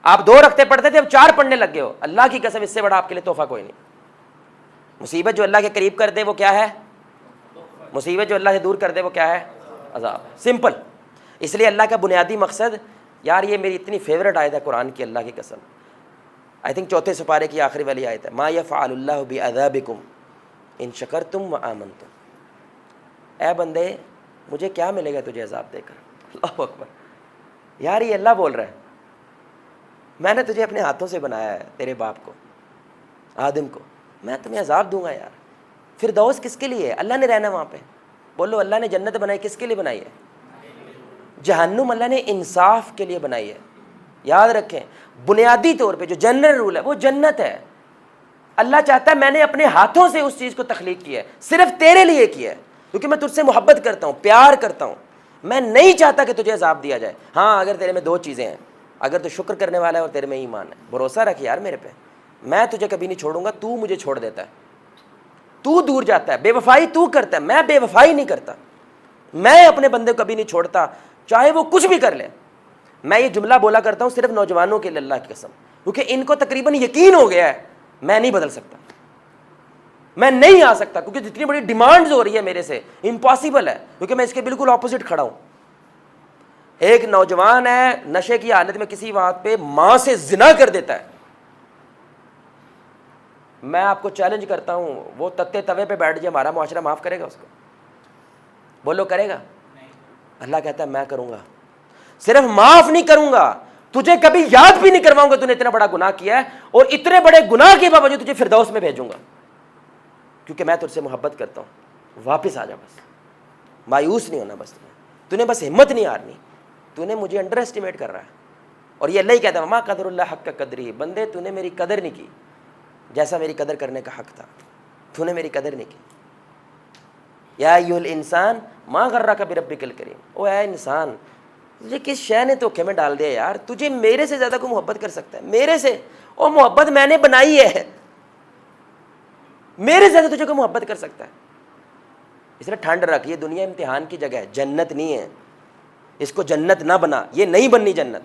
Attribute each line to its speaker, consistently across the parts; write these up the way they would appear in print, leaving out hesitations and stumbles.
Speaker 1: آپ 2 رکعتیں پڑھتے تھے اب 4 پڑھنے لگ گئے ہو، اللہ کی قسم اس سے بڑا آپ کے لیے تحفہ کوئی نہیں۔ مصیبت جو اللہ کے قریب کر دے وہ کیا ہے؟ مصیبت جو اللہ سے دور کر دے وہ کیا ہے؟ عذاب۔ سمپل۔ اس لیے اللہ کا بنیادی مقصد، یار یہ میری اتنی فیورٹ آیت ہے قرآن کی، اللہ کی قسم، آئی تھنک 4 سپارے کی آخری والی آیت ہے، ما یفعل اللہ بعذابکم ان شکرتم وآمنتم۔ اے بندے مجھے کیا ملے گا تجھے عذاب دے کر؟ اللہ اکبر، یار یہ اللہ بول رہا ہے، میں نے تجھے اپنے ہاتھوں سے بنایا ہے، تیرے باپ کو آدم کو، میں تمہیں عذاب دوں گا یار۔ فردوس کس کے لیے ہے؟ اللہ نے رہنا وہاں پہ۔ بولو اللہ نے جنت بنائی کس کے لیے بنائی ہے؟ جہنم اللہ نے انصاف کے لیے بنائی ہے۔ یاد رکھیں بنیادی طور پہ جو جنرل رول ہے وہ جنت ہے۔ اللہ چاہتا ہے میں نے اپنے ہاتھوں سے اس چیز کو تخلیق کیا ہے، صرف تیرے لیے کیا ہے، کیونکہ میں تجھ سے محبت کرتا ہوں، پیار کرتا ہوں، میں نہیں چاہتا کہ تجھے عذاب دیا جائے۔ ہاں اگر تیرے میں 2 چیزیں ہیں، اگر تو شکر کرنے والا ہے اور تیرے میں ایمان ہے، بھروسہ رکھ یار میرے پہ، میں تجھے کبھی نہیں چھوڑوں گا، تو مجھے چھوڑ دیتا ہے، تو دور جاتا ہے، بے وفائی تو کرتا ہے، میں بے وفائی نہیں کرتا، میں اپنے بندے کو کبھی نہیں چھوڑتا چاہے وہ کچھ بھی کر لے۔ میں یہ جملہ بولا کرتا ہوں صرف نوجوانوں کے لیے اللہ کی قسم، کیونکہ ان کو تقریباً یقین ہو گیا ہے میں نہیں بدل سکتا، میں نہیں آ سکتا، کیونکہ جتنی بڑی ڈیمانڈز ہو رہی ہے میرے سے، امپاسبل ہے، کیونکہ میں اس کے بالکل اپوزٹ کھڑا ہوں۔ ایک نوجوان ہے نشے کی حالت میں کسی بات پہ ماں سے زنا کر دیتا ہے، میں آپ کو چیلنج کرتا ہوں وہ تتے توے پہ بیٹھ جائے، ہمارا معاشرہ معاف کرے گا اس کو؟ بولو کرے گا؟ اللہ کہتا ہے میں کروں گا، صرف معاف نہیں کروں گا، تجھے کبھی یاد بھی نہیں کرواؤں گا تو نے اتنا بڑا گناہ کیا ہے، اور اتنے بڑے گناہ کے باوجود تجھے فردوس میں بھیجوں گا، کیونکہ میں تجھ سے محبت کرتا ہوں۔ واپس آ جا، بس مایوس نہیں ہونا، بس تو نے بس ہمت نہیں ہارنی، تو نے مجھے انڈر ایسٹیمیٹ کر رہا ہے۔ اور یہ اللہ ہی کہتا ہے ما قدر اللہ حق قدری، بندے تو نے میری قدر نہیں کی جیسا میری قدر کرنے کا حق تھا، تو نے میری قدر نہیں کی۔ یا ایھا الانسان ما غرک بربک الکریم، او اے انسان تجھے کس شے نے دھوکے میں ڈال دیا یار، تجھے میرے سے زیادہ کوئی محبت کر سکتا ہے؟ میرے سے، اور محبت میں نے بنائی ہے، میرے سے زیادہ تجھے کوئی محبت کر سکتا ہے؟ اس لیے ٹھنڈ رکھ، یہ دنیا امتحان کی جگہ ہے، جنت نہیں ہے، اس کو جنت نہ بنا، یہ نہیں بننی جنت۔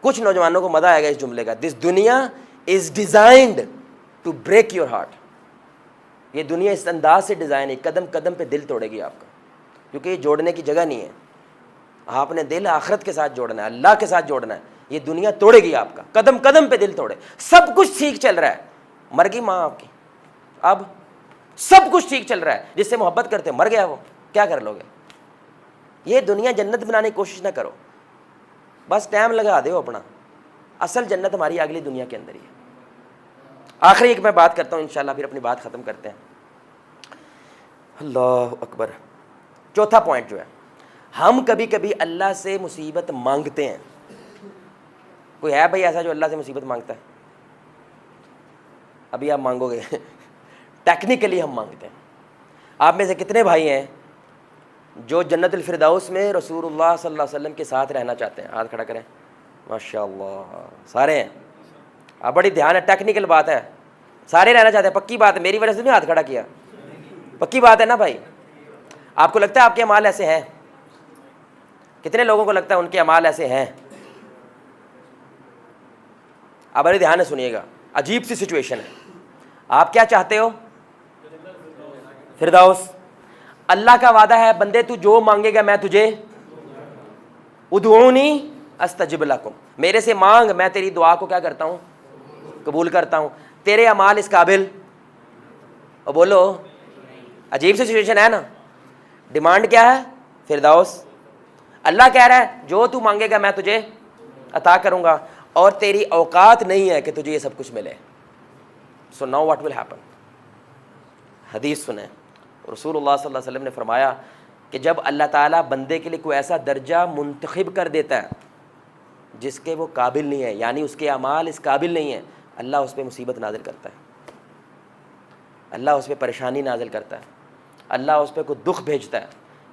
Speaker 1: کچھ نوجوانوں کو مزہ آئے گا اس جملے کا، دس دنیا is designed to break your heart, یہ دنیا اس انداز سے ڈیزائن ہے، قدم قدم پہ دل توڑے گی آپ کا، کیونکہ یہ جوڑنے کی جگہ نہیں ہے۔ آپ نے دل آخرت کے ساتھ جوڑنا ہے، اللہ کے ساتھ جوڑنا ہے، یہ دنیا توڑے گی آپ کا، قدم قدم پہ دل توڑے۔ سب کچھ ٹھیک چل رہا ہے، مر گئی ماں آپ کی، اب سب کچھ ٹھیک چل رہا ہے، جس سے محبت کرتے مر گیا، وہ کیا کر لو گے؟ یہ دنیا جنت بنانے کی کوشش نہ کرو، بس ٹائم لگا دو اپنا، اصل جنت ہماری اگلی دنیا کے اندر ہی ہے۔ آخری ایک میں بات کرتا ہوں انشاءاللہ، پھر اپنی بات ختم کرتے ہیں۔ اللہ اکبر۔ چوتھا پوائنٹ جو ہے، ہم کبھی کبھی اللہ سے مصیبت مانگتے ہیں۔ کوئی ہے بھائی ایسا جو اللہ سے مصیبت مانگتا ہے؟ ابھی آپ مانگو گے ٹیکنیکلی ہم مانگتے ہیں۔ آپ میں سے کتنے بھائی ہیں جو جنت الفردوس میں رسول اللہ صلی اللہ علیہ وسلم کے ساتھ رہنا چاہتے ہیں؟ ہاتھ کھڑا کریں۔ ماشاء اللہ سارے ہیں۔ اب بڑی دھیان ہے، ٹیکنیکل بات ہے، سارے رہنا چاہتے ہیں، پکی بات ہے، میری وجہ سے نہیں ہاتھ کھڑا کیا، پکی بات ہے نا بھائی؟ آپ کو لگتا ہے آپ کے اعمال ایسے ہیں؟ کتنے لوگوں کو لگتا ہے ان کے اعمال ایسے ہیں؟ اب بڑے دھیان سے سنیے گا، عجیب سی سچویشن ہے۔ آپ کیا چاہتے ہو؟ فردوس۔ اللہ کا وعدہ ہے بندے تو جو مانگے گا میں تجھے، ادعونی استجب لکم، میرے سے مانگ میں تیری دعا کو کیا کرتا ہوں؟ قبول کرتا ہوں۔ تیرے اعمال اس قابل؟ اور بولو، عجیب سی سچویشن ہے نا۔ ڈیمانڈ کیا ہے؟ فردوس۔ اللہ کہہ رہا ہے جو تو مانگے گا میں تجھے عطا کروں گا، اور تیری اوقات نہیں ہے کہ تجھے یہ سب کچھ ملے۔ So now what will happen? حدیث سنیں، رسول اللہ صلی اللہ علیہ وسلم نے فرمایا کہ جب اللہ تعالیٰ بندے کے لیے کوئی ایسا درجہ منتخب کر دیتا ہے جس کے وہ قابل نہیں ہے، یعنی اس کے اعمال اس قابل نہیں ہیں، اللہ اس پہ مصیبت نازل کرتا ہے، اللہ اس پہ پریشانی نازل کرتا ہے، اللہ اس پہ کوئی دکھ بھیجتا ہے،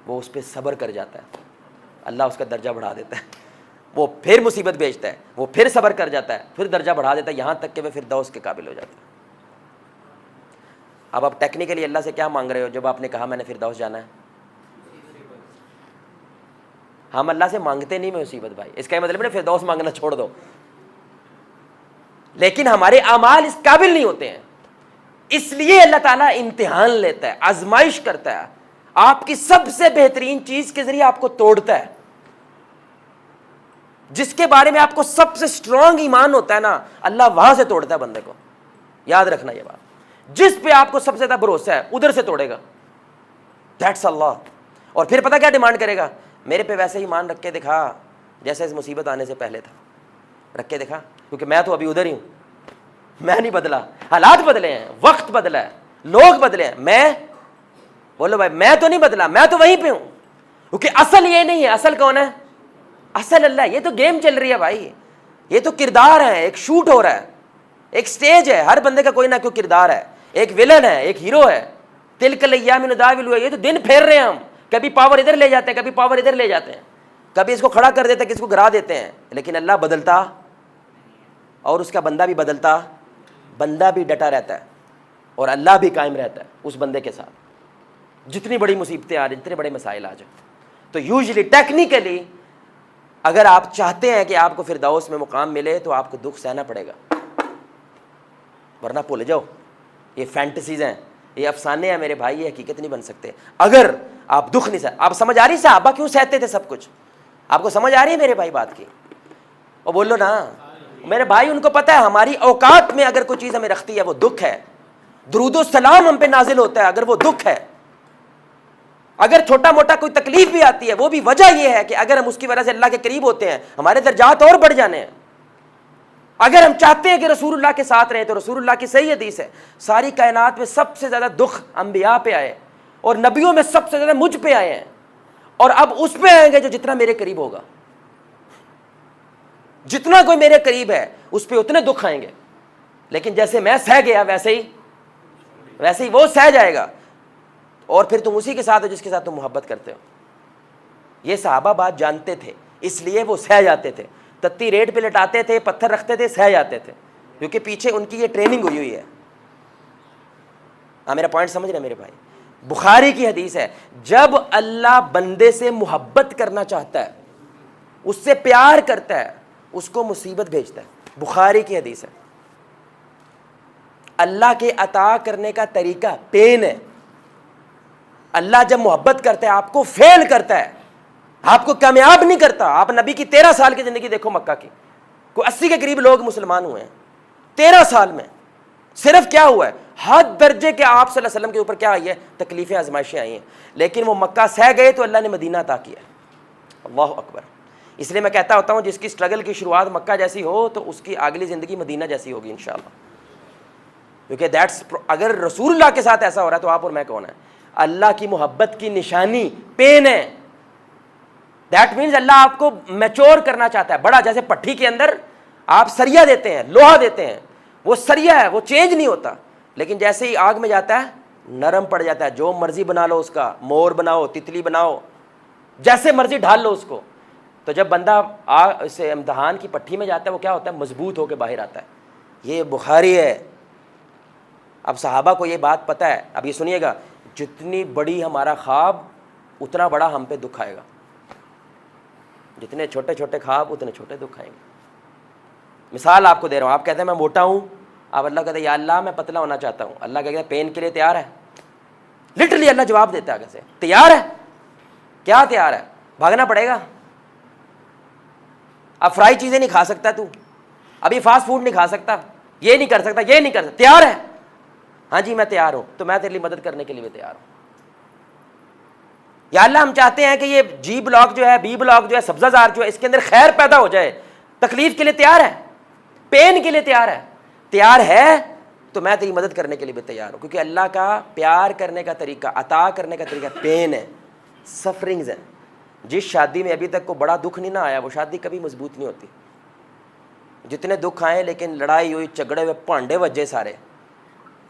Speaker 1: وہ اس پہ صبر کر جاتا ہے، اللہ اس کا درجہ بڑھا دیتا ہے، وہ پھر مصیبت بھیجتا ہے، وہ پھر صبر کر جاتا ہے، پھر درجہ بڑھا دیتا ہے، یہاں تک کہ وہ فردوس کے قابل ہو جاتا ہے۔ اب آپ ٹیکنیکلی اللہ سے کیا مانگ رہے ہو جب آپ نے کہا میں نے فردوس جانا ہے؟ ہم اللہ سے مانگتے نہیں مصیبت بھائی، اس کا یہ مطلب نہیں فردوس مانگنا چھوڑ دو، لیکن ہمارے اعمال اس قابل نہیں ہوتے ہیں، اس لیے اللہ تعالیٰ امتحان لیتا ہے، آزمائش کرتا ہے، آپ کی سب سے بہترین چیز کے ذریعے آپ کو توڑتا ہے، جس کے بارے میں آپ کو سب سے اسٹرانگ ایمان ہوتا ہے نا، اللہ وہاں سے توڑتا ہے بندے کو. یاد رکھنا یہ بات، جس پہ آپ کو سب سے زیادہ بھروسہ ہے ادھر سے توڑے گا. دیٹس اللہ. اور پھر پتہ کیا ڈیمانڈ کرے گا؟ میرے پہ ویسے ایمان رکھ کے دکھا جیسے اس مصیبت آنے سے پہلے تھا، رکھ کے دکھا، کیونکہ میں تو ابھی ادھر ہی ہوں، میں نہیں بدلا، حالات بدلے ہیں، وقت بدلا ہے، لوگ بدلے ہیں، میں بولو بھائی میں تو نہیں بدلا، میں تو وہیں پہ ہوں. کیونکہ اصل یہ نہیں ہے، اصل کون ہے؟ اصل اللہ. یہ تو گیم چل رہی ہے بھائی، یہ تو کردار ہے، ایک شوٹ ہو رہا ہے، ایک سٹیج ہے، ہر بندے کا کوئی نہ کوئی کردار ہے، ایک ولن ہے، ایک ہیرو ہے. تلک الایام نداولها، یہ تو دن پھیر رہے ہیں ہم، کبھی پاور ادھر لے جاتے ہیں، کبھی پاور ادھر لے جاتے ہیں، کبھی اس کو کھڑا کر دیتے ہیں، کسی کو گرا دیتے ہیں، لیکن اللہ بدلتا اور اس کا بندہ بھی بدلتا، بندہ بھی ڈٹا رہتا ہے اور اللہ بھی قائم رہتا ہے اس بندے کے ساتھ. جتنی بڑی مصیبتیں آ جائیں، جتنے بڑے مسائل آ جائیں، تو یوزلی ٹیکنیکلی اگر آپ چاہتے ہیں کہ آپ کو فردوس میں مقام ملے تو آپ کو دکھ سہنا پڑے گا، ورنہ بھول جاؤ یہ فینٹسیز ہیں، یہ افسانے ہیں میرے بھائی، یہ حقیقت نہیں بن سکتے. اگر آپ دکھ نہیں سہ، آپ سمجھ آ رہی صحابہ کیوں سہتے تھے سب کچھ؟ آپ کو سمجھ آ رہی ہے میرے بھائی بات کی؟ اور بولو نا میرے بھائی، ان کو پتہ ہے ہماری اوقات میں اگر کوئی چیز ہمیں رکھتی ہے وہ دکھ ہے. درود و سلام ہم پہ نازل ہوتا ہے اگر وہ دکھ ہے. اگر چھوٹا موٹا کوئی تکلیف بھی آتی ہے وہ بھی وجہ یہ ہے کہ اگر ہم اس کی وجہ سے اللہ کے قریب ہوتے ہیں ہمارے درجات اور بڑھ جانے ہیں. اگر ہم چاہتے ہیں کہ رسول اللہ کے ساتھ رہیں تو رسول اللہ کی صحیح حدیث ہے، ساری کائنات میں سب سے زیادہ دکھ انبیاء پہ آئے اور نبیوں میں سب سے زیادہ مجھ پہ آئے ہیں، اور اب اس پہ آئیں گے جو جتنا میرے قریب ہوگا. جتنا کوئی میرے قریب ہے اس پہ اتنے دکھ آئیں گے، لیکن جیسے میں سہ گیا ویسے ہی وہ سہ جائے گا، اور پھر تم اسی کے ساتھ ہو جس کے ساتھ تم محبت کرتے ہو. یہ صحابہ بات جانتے تھے، اس لیے وہ سہ جاتے تھے، تتی ریٹ پہ لٹاتے تھے، پتھر رکھتے تھے، سہ جاتے تھے، کیونکہ پیچھے ان کی یہ ٹریننگ ہوئی ہے. میرا پوائنٹ سمجھ رہے میرے بھائی؟ بخاری کی حدیث ہے، جب اللہ بندے سے محبت کرنا چاہتا ہے، اس سے پیار کرتا ہے، اس کو مصیبت بھیجتا ہے. بخاری کی حدیث ہے. اللہ کے عطا کرنے کا طریقہ پین ہے. اللہ جب محبت کرتا ہے آپ کو فیل کرتا ہے، آپ کو کامیاب نہیں کرتا. آپ نبی کی 13 سال کی زندگی دیکھو، مکہ کی کوئی 80 کے قریب لوگ مسلمان ہوئے ہیں 13 سال میں. صرف کیا ہوا ہے؟ حد درجے کے آپ صلی اللہ علیہ وسلم کے اوپر کیا آئی ہے؟ تکلیفیں، آزمائشیں آئی ہیں، لیکن وہ مکہ سہ گئے تو اللہ نے مدینہ عطا کیا. اللہ اکبر. اس لیے میں کہتا ہوتا ہوں جس کی سٹرگل کی شروعات مکہ جیسی ہو تو اس کی اگلی زندگی مدینہ جیسی ہوگی انشاءاللہ. کیونکہ اگر رسول اللہ کے ساتھ ایسا ہو رہا ہے تو آپ اور میں کون ہیں؟ اللہ کی محبت کی نشانی پین ہے. دیٹ مینز اللہ آپ کو میچور کرنا چاہتا ہے، بڑا. جیسے پٹھی کے اندر آپ سریا دیتے ہیں، لوہا دیتے ہیں، وہ سریا ہے، وہ چینج نہیں ہوتا، لیکن جیسے ہی آگ میں جاتا ہے نرم پڑ جاتا ہے. جو مرضی بنا لو اس کا، مور بناؤ، تتلی بناؤ، جیسے مرضی ڈھال لو اس کو. تو جب بندہ اسے امتحان کی پٹھی میں جاتا ہے وہ کیا ہوتا ہے؟ مضبوط ہو کے باہر آتا ہے. یہ بخاری ہے. اب صحابہ کو یہ بات پتہ ہے. اب یہ سنیے گا، جتنی بڑی ہمارا خواب اتنا بڑا ہم پہ دکھ آئے گا، جتنے چھوٹے چھوٹے خواب اتنے چھوٹے دکھ آئیں گے. مثال آپ کو دے رہا ہوں. آپ کہتے ہیں میں موٹا ہوں، آپ اللہ کہتے ہیں یا اللہ میں پتلا ہونا چاہتا ہوں. اللہ کہتے ہیں پین کے لیے تیار ہے؟ لٹرلی اللہ جواب دیتا ہے آگے سے، تیار ہے؟ کیا تیار ہے؟ بھاگنا پڑے گا. اب فرائی چیزیں نہیں کھا سکتا تو، ابھی فاسٹ فوڈ نہیں کھا سکتا، یہ نہیں کر سکتا، یہ نہیں کر سکتا، تیار ہے؟ ہاں جی میں تیار ہوں. تو میں تیرے لیے مدد کرنے کے لیے بھی تیار ہوں. یا اللہ ہم چاہتے ہیں کہ یہ جی بلاک جو ہے، بی بلاک جو ہے، سبزہ زار جو ہے، اس کے اندر خیر پیدا ہو جائے. تکلیف کے لیے تیار ہے؟ پین کے لیے تیار ہے؟ تیار ہے تو میں تیری مدد کرنے کے لیے بھی تیار ہوں. کیونکہ اللہ کا پیار کرنے کا طریقہ، عطا کرنے کا طریقہ پین ہے، سفرنگز ہیں. جس شادی میں ابھی تک کو بڑا دکھ نہیں نہ آیا وہ شادی کبھی مضبوط نہیں ہوتی. جتنے دکھ آئے لیکن لڑائی ہوئی، جھگڑے ہوئے، پانڈے وجے سارے،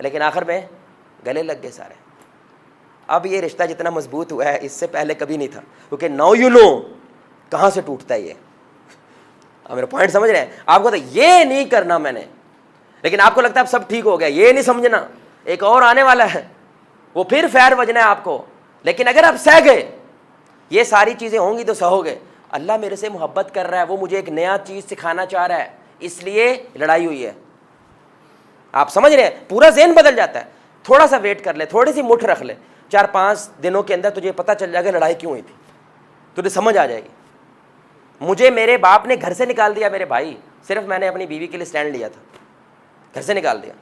Speaker 1: لیکن آخر میں گلے لگ گئے سارے. اب یہ رشتہ جتنا مضبوط ہوا ہے اس سے پہلے کبھی نہیں تھا. کیونکہ نو یو نو کہاں سے ٹوٹتا ہے یہ. اب میرا پوائنٹ سمجھ رہے ہیں؟ آپ کو تو یہ نہیں کرنا میں نے، لیکن آپ کو لگتا ہے اب سب ٹھیک ہو گیا. یہ نہیں سمجھنا، ایک اور آنے والا ہے، وہ پھر فیر وجنا ہے آپ کو. لیکن اگر آپ سہ گئے، یہ ساری چیزیں ہوں گی تو سہو گے. اللہ میرے سے محبت کر رہا ہے, وہ مجھے ایک نیا چیز سکھانا چاہ رہا ہے, اس لیے لڑائی ہوئی ہے. آپ سمجھ رہے ہیں, پورا ذہن بدل جاتا ہے. تھوڑا سا ویٹ کر لے, تھوڑی سی مٹھ رکھ لے, 4-5 دنوں کے اندر تجھے پتہ چل جائے گا لڑائی کیوں ہوئی تھی, تجھے سمجھ آ جائے گی. مجھے میرے باپ نے گھر سے نکال دیا میرے بھائی, صرف میں نے اپنی بیوی کے لیے سٹینڈ لیا تھا, گھر سے نکال دیا.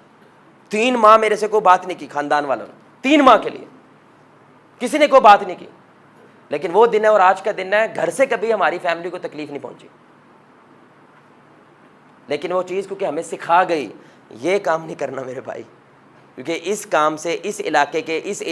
Speaker 1: 3 ماہ میرے سے کوئی بات نہیں کی خاندان والوں نے, 3 ماہ کے لیے کسی نے کوئی بات نہیں کی. لیکن وہ دن ہے اور آج کا دن ہے, گھر سے کبھی ہماری فیملی کو تکلیف نہیں پہنچی. لیکن وہ چیز کیونکہ ہمیں سکھا گئی, یہ کام نہیں کرنا میرے بھائی, کیونکہ اس کام سے, اس علاقے کے, اس